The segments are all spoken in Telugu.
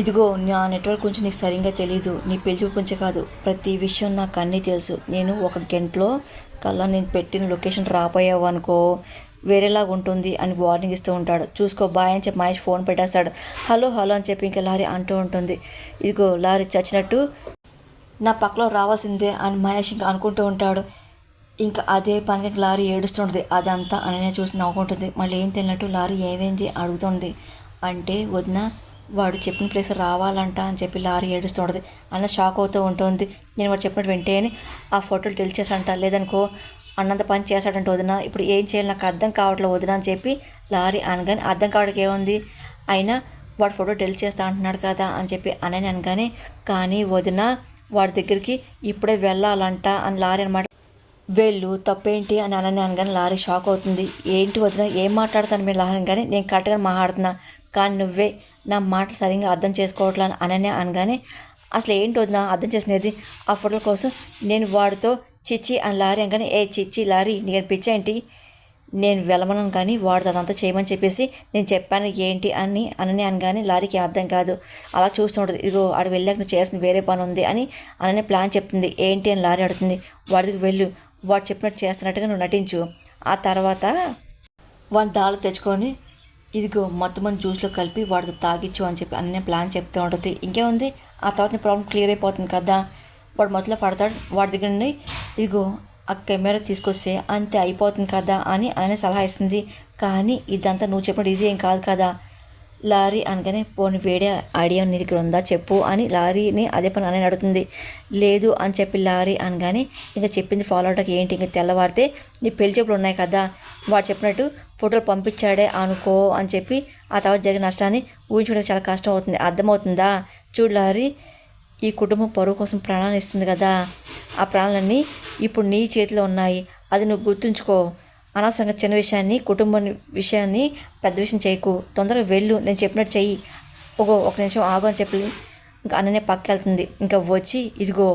ఇదిగో నా నెట్వర్క్ గురించి నీకు సరిగ్గా తెలీదు. నీ పెళ్లి చూపు గురించే కాదు, ప్రతి విషయం నాకు అన్నీ తెలుసు. నేను ఒక గంటలో కల్లా నేను పెట్టిన లొకేషన్ రాపోయావు అనుకో వేరేలాగా ఉంటుంది అని వార్నింగ్ ఇస్తూ ఉంటాడు. చూసుకో బాయ్ అని చెప్పి మహేష్ ఫోన్ పెట్టేస్తాడు. హలో హలో అని చెప్పి ఇంకా లారీ అంటూ ఉంటుంది. ఇదిగో లారీ చచ్చినట్టు నా పక్కలో రావాల్సిందే అని మహేష్ ఇంకా అనుకుంటూ ఉంటాడు. ఇంకా అదే పనికి లారీ ఏడుస్తుంటుంది. అదంతా అననే చూసి నవ్వుకుంటుంది. మళ్ళీ ఏం తెలియనట్టు లారీ ఏమైంది అడుగుతుంది. అంటే వదిన వాడు చెప్పిన ప్లేస్ రావాలంట అని చెప్పి లారీ ఏడుస్తుంటుంది. అన్న షాక్ అవుతూ ఉంటుంది. నేను వాడు చెప్పినట్టు వెంటనే ఆ ఫోటోలు డెలిట్ చేశాడంట, లేదనుకో అన్నంత పని చేశాడంట వదిన. ఇప్పుడు ఏం చేయాలి నాకు అర్థం కావట్లేదు వదిన అని చెప్పి లారీ అనగానే అర్థం కావడానికి ఏముంది, అయినా వాడు ఫోటో డెలిట్ చేస్తా అంటున్నాడు కదా అని చెప్పి అనని అనగానే కానీ వదిన వాడి దగ్గరికి ఇప్పుడే వెళ్ళాలంట అని లారీ అనమాట. వెళ్ళు తప్పేంటి అని అనగానే లారీ షాక్ అవుతుంది. ఏంటి వదిన ఏం మాట్లాడతాను మీరు లారీ అనగానే నేను కరెక్ట్గా మాట్లాడుతున్నా, కానీ నువ్వే నా మాట సరిగ్గా అర్థం చేసుకోవట్లా అని అనగానే అసలు ఏంటి వదిన అర్థం చేసినది ఆ ఫోటోల కోసం నేను వాడితో చిచ్చి అని లారీ అనగానే ఏ చిచ్చి లారీ నేను పిచ్చేంటి, నేను వెళ్ళమన్నాను కానీ వాడు అదంతా చేయమని చెప్పేసి నేను చెప్పాను ఏంటి అని అనగానే లారీకి అర్థం కాదు. అలా చూస్తూ ఉంటుంది. ఇదిగో ఆడు వెళ్ళాక నువ్వు చేసిన వేరే పని ఉంది అని అననే ప్లాన్ చెప్తుంది. ఏంటి అని లారీ అడుగుతుంది. వాడికి వెళ్ళు, వాడు చెప్పినట్టు చేస్తున్నట్టుగా నువ్వు నటించు, ఆ తర్వాత వాడిని దాళ్ళు తెచ్చుకొని ఇదిగో మొత్తం జ్యూస్లో కలిపి వాడితో తాగిచ్చు అని చెప్పి అన్నీ ప్లాన్ చెప్తూ ఉంటుంది. ఇంకేముంది ఆ తర్వాత ప్రాబ్లం క్లియర్ అయిపోతుంది కదా. వాడు మొదట్లో పడతాడు. వాడి దగ్గర నుండి ఇదిగో ఆ కెమెరా తీసుకొస్తే అంతే అయిపోతుంది కదా అని అనే సలహా ఇస్తుంది. కానీ ఇదంతా నువ్వు చెప్పినట్టు ఈజీ ఏం కాదు కదా లారీ అనగానే పోనీ వేరే ఐడియా నీ దగ్గర ఉందా చెప్పు అని లారీని అదే పని అని అడుగుతుంది. లేదు అని చెప్పి లారీ అనగానే ఇంకా చెప్పింది ఫాలో అవడానికి ఏంటి, ఇంకా తెల్లవారితే నీ పెళ్లి చూపులు ఉన్నాయి కదా వాడు చెప్పినట్టు ఫోటోలు పంపించాడే అనుకో అని చెప్పి ఆ తర్వాత జరిగిన నష్టాన్ని ఊహించడానికి చాలా కష్టం అవుతుంది. అర్థమవుతుందా చూడు లారీ, ఈ కుటుంబం పరువు కోసం ప్రాణాలు ఇస్తుంది కదా, ఆ ప్రాణాలన్నీ ఇప్పుడు నీ చేతిలో ఉన్నాయి, అది నువ్వు గుర్తుంచుకో. అనవసరంగా చిన్న విషయాన్ని కుటుంబం విషయాన్ని పెద్ద విషయం చేయకు, తొందరగా వెళ్ళు, నేను చెప్పినట్టు చెయ్యి, ఒక నిమిషం ఆగు అని చెప్పి ఇంకా అన్ననే పక్కకి వెళ్తుంది. ఇంకా వచ్చి ఇదిగో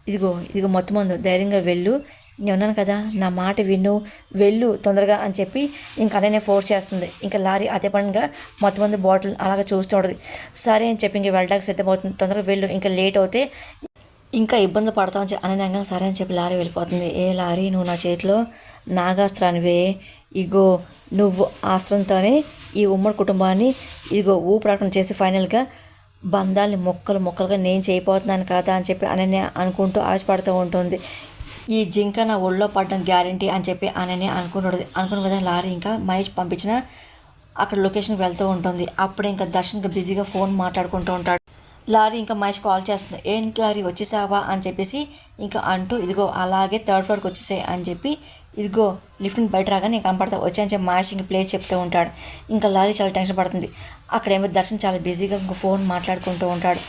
ఇదిగో ఇదిగో మొత్తం ధైర్యంగా వెళ్ళు, నేను ఉన్నాను కదా నా మాట విను, వెళ్ళు తొందరగా అని చెప్పి ఇంకా అన్ననే ఫోర్స్ చేస్తుంది. ఇంకా లారీ అదే పనిగా మొత్తం బాటిల్ అలాగే చూస్తూ ఉంటుంది. సరే అని చెప్పి ఇంక వెళ్ళడానికి సిద్ధమవుతుంది. తొందరగా వెళ్ళు, ఇంకా లేట్ అవుతే ఇంకా ఇబ్బంది పడతామని అనగా సరే అని చెప్పి లారీ వెళ్ళిపోతుంది. ఏ లారీ నువ్వు నా చేతిలో నాగాస్త్రానివే, ఇగో నువ్వు ఆస్త్రంతోనే ఈ ఉమ్మడి కుటుంబాన్ని ఇదిగో ఊపిరాటం చేసి ఫైనల్గా బంధాలని మొక్కలు మొక్కలుగా నేను చేయబోతున్నాను కదా అని చెప్పి అనన్య అనుకుంటూ ఆశపడుతూ ఉంటుంది. ఈ జింక నా ఒళ్ళో పడడం గ్యారంటీ అని చెప్పి అనన్య అనుకున్న కదా లారీ ఇంకా మహేష్ పంపించిన అక్కడ లొకేషన్కి వెళ్తూ ఉంటుంది. అప్పుడే ఇంకా దర్శన్గా బిజీగా ఫోన్ మాట్లాడుకుంటూ ఉంటాడు. లారీ ఇంకా మహేష్ కాల్ చేస్తుంది. ఏంటి లారీ వచ్చేసావా అని చెప్పేసి ఇంకా అంటూ ఇదిగో అలాగే థర్డ్ ఫ్లోర్కి వచ్చేసాయి అని చెప్పి ఇదిగో లిఫ్ట్ని బయట రాగానే నేను కనపడతా వచ్చాయని చెప్పి మహేష్ ఇంకా ప్లేస్ చెప్తూ ఉంటాడు. ఇంకా లారీ చాలా టెన్షన్ పడుతుంది. అక్కడేమో దర్శన్ చాలా బిజీగా ఇంకా ఫోన్ మాట్లాడుకుంటూ ఉంటాడు.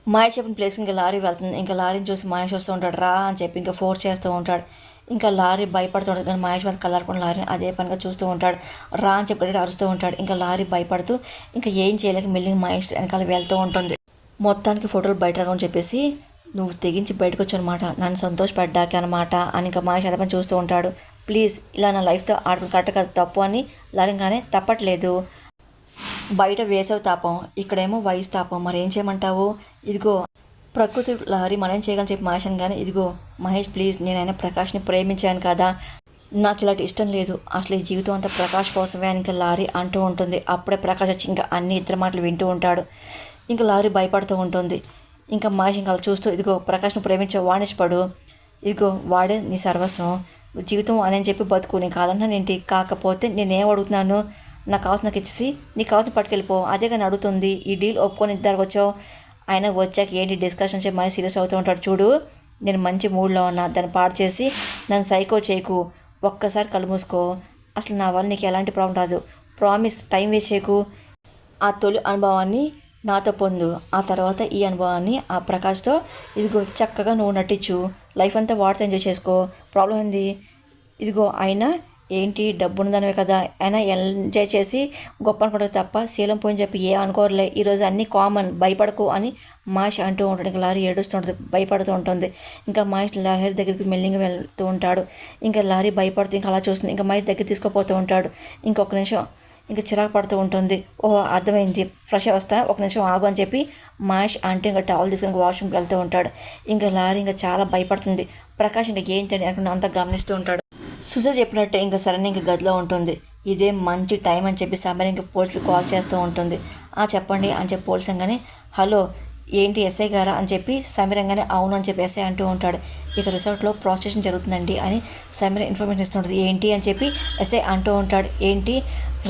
మహేష్ చెప్పిన ప్లేస్ ఇంకా లారీ వెళ్తుంది. ఇంకా లారీని చూసి మహేష్ వస్తూ ఉంటాడు. రా అని చెప్పి ఇంకా ఫోర్స్ చేస్తూ ఉంటాడు. ఇంకా లారీ భయపడుతుంటాడు కానీ మహేష్ మీద కళ్ళారుకుని లారీని అదే పనిగా చూస్తూ ఉంటాడు. రా అని చెప్పి అరుస్తూ ఉంటాడు. ఇంకా లారీ భయపడుతూ ఇంకా ఏం చేయలేక మెల్లిగా మహేష్ వెనకాల వెళ్తూ ఉంటుంది. మొత్తానికి ఫోటోలు బయట రావని చెప్పేసి నువ్వు తెగించి బయటకు వచ్చానమాట, నన్ను సంతోషపడ్డాకి అనమాట అని ఇంకా మహేష్ అదే పని చూస్తూ ఉంటాడు. ప్లీజ్ ఇలా నా లైఫ్తో ఆడుకుని కరెక్ట్ కాదు తప్పు అని లారీగానే తప్పట్లేదు, బయట వేసవి తాపం ఇక్కడేమో వయసు తాపం, మరి ఏం చేయమంటావు, ఇదిగో ప్రకృతి లారీ మనం చేయగలని చెప్పి మహేష్ కానీ ఇదిగో మహేష్ ప్లీజ్ నేనైనా ప్రకాష్ని ప్రేమించాను కదా, నాకు ఇలాంటి ఇష్టం లేదు, అసలు ఈ జీవితం అంతా ప్రకాష్ కోసమే అని ఇంకా లారీ అంటూ ఉంటుంది. అప్పుడే ప్రకాష్ వచ్చి ఇంకా అన్ని ఇద్దరు మాటలు వింటూ ఉంటాడు. ఇంకా లారీ భయపడుతూ ఉంటుంది. ఇంకా మహేష్ ఇంకా అలా చూస్తూ ఇదిగో ప్రకాష్ను ప్రేమించే వాణిష్పడు, ఇదిగో వాడే నీ సర్వస్వం, జీవితం అని చెప్పి బతుకు, నేను కాదన్నానేంటి, కాకపోతే నేనేం అడుగుతున్నాను, నాకు కావాల్సిన నాకు ఇచ్చేసి నీకు కావాల్సిన పట్టుకెళ్ళిపో, అదే కానీ అడుగుతుంది. ఈ డీల్ ఒప్పుకొని ఇద్దరికి వచ్చావు, ఆయన వచ్చాక ఏంటి డిస్కషన్ చెప్పి మహేష్ సీరియస్ అవుతూ ఉంటాడు. చూడు నేను మంచి మూడ్లో ఉన్నా, దాన్ని పాడు చేసి నన్ను సైకో చేయకు, ఒక్కసారి కళ్ళు మూసుకో, అసలు నా వల్ల నీకు ఎలాంటి ప్రాబ్లం రాదు, ప్రామిస్, టైం వేస్ట్ చేయకు, ఆ తొలి అనుభవాన్ని నాతో పొందు, ఆ తర్వాత ఈ అనుభవాన్ని ఆ ప్రకాష్తో ఇదిగో చక్కగా నువ్వు నటించు, లైఫ్ అంతా వాడితే ఎంజాయ్ చేసుకో, ప్రాబ్లం ఏంది, ఇదిగో అయినా ఏంటి డబ్బు ఉన్నదానివే కదా, అయినా ఎంజాయ్ చేసి గొప్ప అనుకుంటారు తప్ప శీలం పోయిని చెప్పి ఏ అనుకోరలే, ఈరోజు అన్నీ కామన్, భయపడకు అని మహేష్ అంటూ ఉంటాడు. ఇంకా లారీ ఏడుస్తూ ఉంటుంది, భయపడుతూ ఉంటుంది. ఇంకా మహేష్ లారీ దగ్గరికి మెల్లిగా వెళ్తూ ఉంటాడు. ఇంకా లారీ భయపడుతూ ఇంకా అలా చూస్తుంది. ఇంకా మహేష్ దగ్గర తీసుకుపోతూ ఉంటాడు. ఇంకొక నిమిషం ఇంకా చిరాకు పడుతూ ఉంటుంది. ఓహో అర్థమైంది, ఫ్రెష్ వస్తా, ఒక నిమిషం ఆగు అని చెప్పి మహేష్ అంటూ ఇంకా టవల్ తీసుకొని వాష్రూమ్కి వెళ్తూ ఉంటాడు. ఇంకా లారీ ఇంకా చాలా భయపడుతుంది. ప్రకాష్ ఇంకా ఏంటని అనుకుని అంతా గమనిస్తూ ఉంటాడు. సుజా చెప్పినట్టే ఇంకా సరైన ఇంకా గదిలో ఉంటుంది. ఇదే మంచి టైం అని చెప్పి సమీర ఇంకా పోలీసులు కాల్ చేస్తూ ఉంటుంది. చెప్పండి అని చెప్పి పోలీసు అనగానే హలో ఏంటి ఎస్ఐ గారా అని చెప్పి సమీరంగానే అవును అని చెప్పి ఎస్ఐ అంటూ ఉంటాడు. ఇక రిసార్ట్లో ప్రాస్టిట్యూషన్ జరుగుతుందండి అని సమీర ఇన్ఫర్మేషన్ ఇస్తుంటుంది. ఏంటి అని చెప్పి ఎస్ఐ అంటూ ఉంటాడు. ఏంటి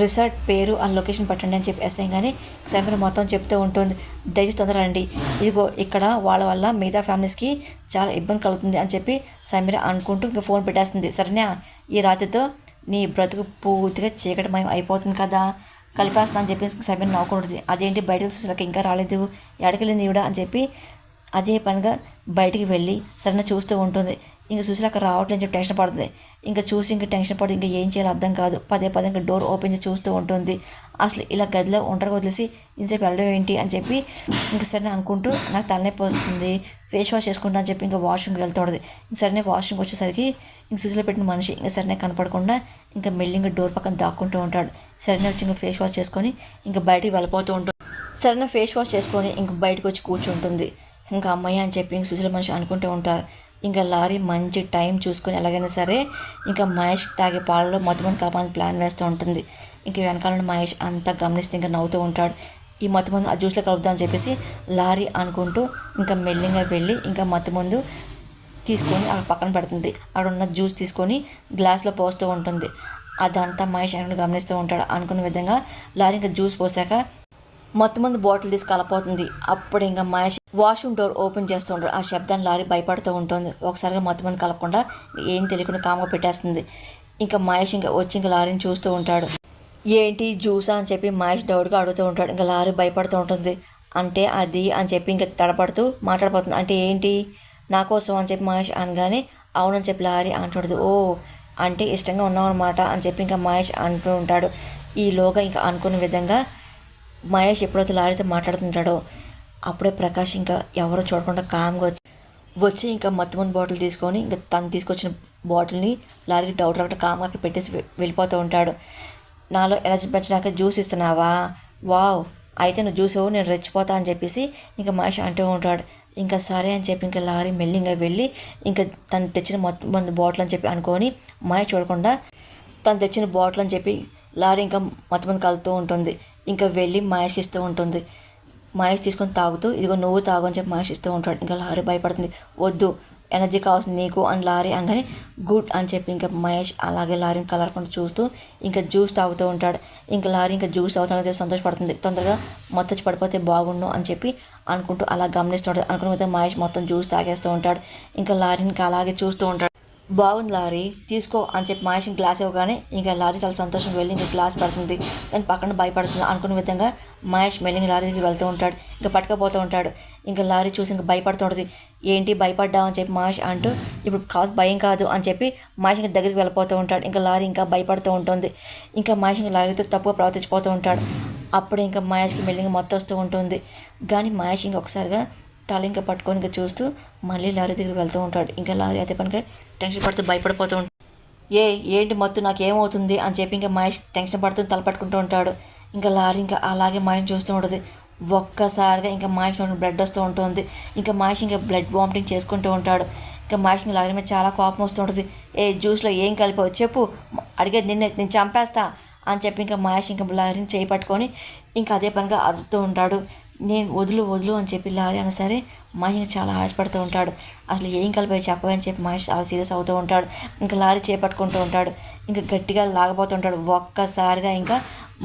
రిసార్ట్ పేరు ఆ లొకేషన్ పట్టండి అని చెప్పి ఎస్ఐ కానీ సమీర మొత్తం చెప్తూ ఉంటుంది. దయచేసి తొందరగా రండి, ఇదిగో ఇక్కడ వాళ్ళ వల్ల మిగతా ఫ్యామిలీస్కి చాలా ఇబ్బంది కలుగుతుంది అని చెప్పి సమీర అనుకుంటూ ఇంకా ఫోన్ పెట్టేస్తుంది. సరేనా, ఈ రాత్రితో నీ బ్రతుకు పూర్తిగా చీకటిమయం అయిపోతుంది కదా, కలిపేస్తా అని చెప్పేసి సమీర నవ్వుకుంటుంది. అదేంటి బయటకు చూసాక ఇంకా రాలేదు, ఎడకెళ్ళింది ఈవిడ అని చెప్పి అదే పనిగా బయటికి వెళ్ళి సరైన చూస్తూ ఉంటుంది. ఇంకా చూసి అక్కడ రావట్లేని చెప్పి టెన్షన్ పడుతుంది. ఇంకా చూసి ఇంకా టెన్షన్ పడి ఇంకా ఏం చేయాలో అర్థం కాదు. పదే పదే ఇంకా డోర్ ఓపెన్ చేసి చూస్తూ ఉంటుంది. అసలు ఇలా గదిలో ఒంటరిగా వదిలేసి ఇంతసేపు వెళ్ళడం ఏంటి అని చెప్పి ఇంకా సరే అనుకుంటూ నాకు తలనొప్పి వస్తుంది, ఫేస్ వాష్ చేసుకుంటా అని చెప్పి ఇంకా వాష్రూమ్కి వెళ్తుంది. ఇంక సరే వాష్రూమ్కి వచ్చేసరికి ఇంక చూసిలో పెట్టిన మనిషి ఇంకా సరే కనపడకుండా ఇంకా మెల్లింగా డోర్ పక్కన దాక్కుంటూ ఉంటాడు. సరైన వచ్చి ఇంకా ఫేస్ వాష్ చేసుకొని ఇంకా బయటికి వెళ్ళిపోతూ ఉంటుంది. సరైన ఫేస్ వాష్ చేసుకొని ఇంక బయటకు వచ్చి కూర్చుంటుంది. ఇంకా అమ్మాయి అని చెప్పి ఇంక సుశీల మనిషి అనుకుంటూ ఉంటారు. ఇంకా లారీ మంచి టైం చూసుకొని ఎలాగైనా సరే ఇంకా మహేష్ తాగే పాలలో మొత్తం కలపాలని ప్లాన్ వేస్తూ ఉంటుంది. ఇంక వెనకాల మహేష్ అంతా గమనిస్తే ఇంకా నవ్వుతూ ఉంటాడు. ఈ మత్తు ముందు ఆ జ్యూస్లో కలుపుదాం అని చెప్పేసి లారీ అనుకుంటూ ఇంకా మెల్లిగా వెళ్ళి ఇంకా మత్తు ముందు తీసుకొని అక్కడ పక్కన పెడుతుంది. అక్కడ ఉన్న జ్యూస్ తీసుకొని గ్లాస్లో పోస్తూ ఉంటుంది. అదంతా మహేష్ అని గమనిస్తూ ఉంటాడు. అనుకున్న విధంగా లారీ ఇంకా జ్యూస్ పోసాక మొత్తం మంది బాటిల్ తీసి కలపోతుంది. అప్పుడు ఇంకా మహేష్ వాష్రూమ్ డోర్ ఓపెన్ చేస్తూ ఉంటాడు. ఆ శబ్దాన్ని లారీ భయపడుతూ ఉంటుంది. ఒకసారిగా మొత్తం మంది కలపకుండా ఏం తెలియకుండా కామ్గా పెట్టేస్తుంది. ఇంకా మహేష్ ఇంకా వచ్చి ఇంకా లారీని చూస్తూ ఉంటాడు. ఏంటి జ్యూసా అని చెప్పి మహేష్ డౌట్గా అడుగుతూ ఉంటాడు. ఇంకా లారీ భయపడుతూ ఉంటుంది. అంటే అది అని చెప్పి ఇంకా తడపడుతూ మాట్లాడిపోతుంది. అంటే ఏంటి నా కోసం అని చెప్పి మహేష్ అనగానే అవునని చెప్పి లారీ అంటుంటుంది. ఓ అంటే ఇష్టంగా ఉన్నావు అనమాట అని చెప్పి ఇంకా మహేష్ అంటూ ఉంటాడు. ఈలోగా ఇంకా అనుకున్న విధంగా మహేష్ ఎప్పుడైతే లారీతో మాట్లాడుతుంటాడో అప్పుడే ప్రకాష్ ఇంకా ఎవరో చూడకుండా కామ్గా వచ్చి ఇంకా మత్తుమన్ బాటిల్ తీసుకొని ఇంకా తను తీసుకొచ్చిన బాటిల్ని లారీకి డౌట్ రాకుండా కామ్గా అక్కడ పెట్టేసి వెళ్ళిపోతూ ఉంటాడు. నాలో ఎనర్జీ పెంచడానికి జ్యూస్ ఇస్తున్నావా, వావ్ అయితే నువ్వు జ్యూస్ నేను రెచ్చిపోతా అని చెప్పేసి ఇంకా మహేష్ అంటూ ఉంటాడు. ఇంకా సరే అని చెప్పి ఇంకా లారీ మెల్లిగా వెళ్ళి ఇంకా తను తెచ్చిన మొత్తం బాటిల్ అని చెప్పి అనుకొని మహేష్ చూడకుండా తను తెచ్చిన బాటిల్ అని చెప్పి లారీ ఇంకా మొత్తం కలుపుతూ ఉంటుంది. ఇంకా వెళ్ళి మహేష్కి ఇస్తూ ఉంటుంది. మహేష్ తీసుకొని తాగుతూ ఇదిగో నువ్వు తాగు అని చెప్పి మహేష్ ఇస్తూ ఉంటాడు. ఇంకా లారీ భయపడుతుంది. వద్దు ఎనర్జీ కావాల్సింది నీకు అని లారీ అనగానే గుడ్ అని చెప్పి ఇంకా మహేష్ అలాగే లారీని కలరకుండా చూస్తూ ఇంకా జ్యూస్ తాగుతూ ఉంటాడు. ఇంకా లారీ ఇంకా జ్యూస్ తాగుతానని చెప్పి సంతోషపడుతుంది. తొందరగా మొత్తం పడిపోతే బాగుండు అని చెప్పి అనుకుంటూ అలా గమనిస్తుంటాడు. అనుకున్న మహేష్ మొత్తం జ్యూస్ తాగేస్తూ ఉంటాడు. ఇంకా లారీని ఇంకా అలాగే చూస్తూ ఉంటాడు. బాగుంది లారీ తీసుకో అని చెప్పి మహేష్ని గ్లాస్ ఇవ్వగానే ఇంకా లారీ చాలా సంతోషంగా వెళ్ళి ఇంకా గ్లాస్ పడుతుంది. దాని పక్కన భయపడుతుంది. అనుకున్న విధంగా మహేష్ మెల్లింగ్ లారీ దగ్గరికి వెళ్తూ ఉంటాడు. ఇంకా పట్టుకపోతూ ఉంటాడు. ఇంకా లారీ చూసి ఇంకా భయపడుతూ ఉంటుంది. ఏంటి భయపడ్డావు అని చెప్పి మహేష్ అంటూ ఇప్పుడు కాదు భయం కాదు అని చెప్పి మహేష్ ఇంకా దగ్గరికి వెళ్ళిపోతూ ఉంటాడు. ఇంకా లారీ ఇంకా భయపడుతూ ఉంటుంది. ఇంకా మహేష్ ఇంకా లారీతో తప్పుగా ప్రవర్తించిపోతూ ఉంటాడు. అప్పుడు ఇంకా మహేష్కి మెల్లింగ్ మొత్తం వస్తూ ఉంటుంది. కానీ మహేష్ ఇంకా ఒకసారిగా తల ఇంకా పట్టుకొని ఇంకా చూస్తూ మళ్ళీ లారీ దగ్గరికి వెళ్తూ ఉంటాడు. ఇంకా లారీ అయితే పనికి టెన్షన్ పడుతూ భయపడిపోతూ ఉంటాడు. ఏంటి మొత్తం నాకు ఏమవుతుంది అని చెప్పి ఇంకా మహేష్ టెన్షన్ పడుతూ తల పట్టుకుంటూ ఉంటాడు. ఇంకా లారీ ఇంకా అలాగే మహేష్ చూస్తూ ఉంటుంది. ఒక్కసారిగా ఇంకా మహేష్ బ్లడ్ వస్తూ ఉంటుంది. ఇంకా మహేష్ ఇంకా బ్లడ్ వామిటింగ్ చేసుకుంటూ ఉంటాడు. ఇంకా మహేష్ ఇంకా లారీ మీద చాలా కోపం వస్తూ ఉంటుంది. జ్యూస్లో ఏం కలిపావు చెప్పు, అడిగేది నేను చంపేస్తా అని చెప్పి ఇంకా మహేష్ ఇంకా లారీని చేయి పట్టుకొని ఇంకా అదే పనిగా అరుస్తూ ఉంటాడు. నేను వదులు అని చెప్పి లారీ అన్న సరే మహేష్ చాలా ఆశపడుతూ ఉంటాడు. అసలు ఏం కలిపాయి చెప్పని చెప్పి మహేష్ చాలా సీరియస్ అవుతూ ఉంటాడు. ఇంకా లారీ చేపట్టుకుంటూ ఉంటాడు. ఇంకా గట్టిగా లాగబోతుంటాడు. ఒక్కసారిగా ఇంకా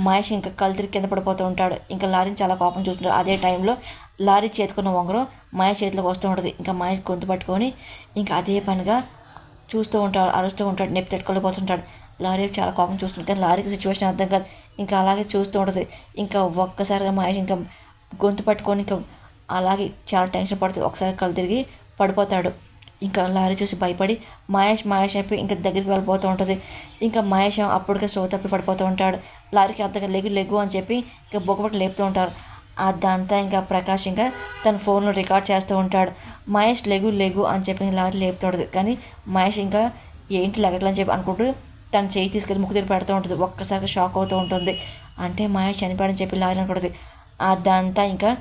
మహేష్ ఇంకా కళ్ళు కింద పడిపోతూ ఉంటాడు. ఇంకా లారీని చాలా కోపం చూస్తుంటాడు. అదే టైంలో లారీ చేతుకున్న ఉంగరం మహేష్ చేతిలోకి వస్తూ ఉంటుంది. ఇంకా మహేష్ గొంతు పట్టుకొని ఇంకా అదే పనిగా చూస్తూ ఉంటాడు, అరుస్తూ ఉంటాడు, నొప్పి తట్టుకోలేకపోతుంటాడు. లారీ చాలా కోపం చూస్తుంటాడు. కానీ లారీకి సిచ్యువేషన్ అర్థం కాదు. ఇంకా అలాగే చూస్తూ ఉంటుంది. ఇంకా ఒక్కసారిగా మహేష్ ఇంకా గొంతు పట్టుకొని ఇంకా అలాగే చాలా టెన్షన్ పడుతుంది. ఒకసారి కళ్ళు తిరిగి పడిపోతాడు. ఇంకా లారీ చూసి భయపడి మహేష్ అయిపోయి ఇంకా దగ్గరికి వెళ్ళిపోతూ ఉంటుంది. ఇంకా మహేష్ అప్పటికే స్లో తప్పి పడిపోతూ ఉంటాడు. లారీకి అంతగా లెగు అని చెప్పి ఇంకా బొగ్గబట్టి లేపుతూ ఉంటారు. అదంతా ఇంకా ప్రకాష్ ఇంకా తన ఫోన్లో రికార్డ్ చేస్తూ ఉంటాడు. మహేష్ లెగు అని చెప్పి లారీ లేపుతూ ఉంటుంది. కానీ మహేష్ ఇంకా ఏంటి లెగట్లని చెప్పి అనుకుంటూ తన చేయి తీసుకెళ్ళి ముక్కు దగ్గర పెడుతూ ఉంటుంది. ఒక్కసారిగా షాక్ అవుతూ ఉంటుంది. అంటే మహేష్ చనిపోయాడని చెప్పి లారీ అనుకుంటుంది. అదంతా ఇంకా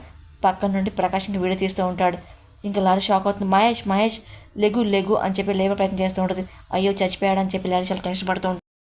పక్కన నుండి ప్రకాష్ ఇంక వీడియో తీస్తూ ఉంటాడు. ఇంకా లారీ షాక్ అవుతుంది. మహేష్ లెగు లెగు అని చెప్పి లేవే ప్రయత్నం చేస్తూ ఉంటుంది. అయ్యో చచ్చిపోయాడని చెప్పి లారీ చాలా టెన్షన్ పడుతూ ఉంటుంది.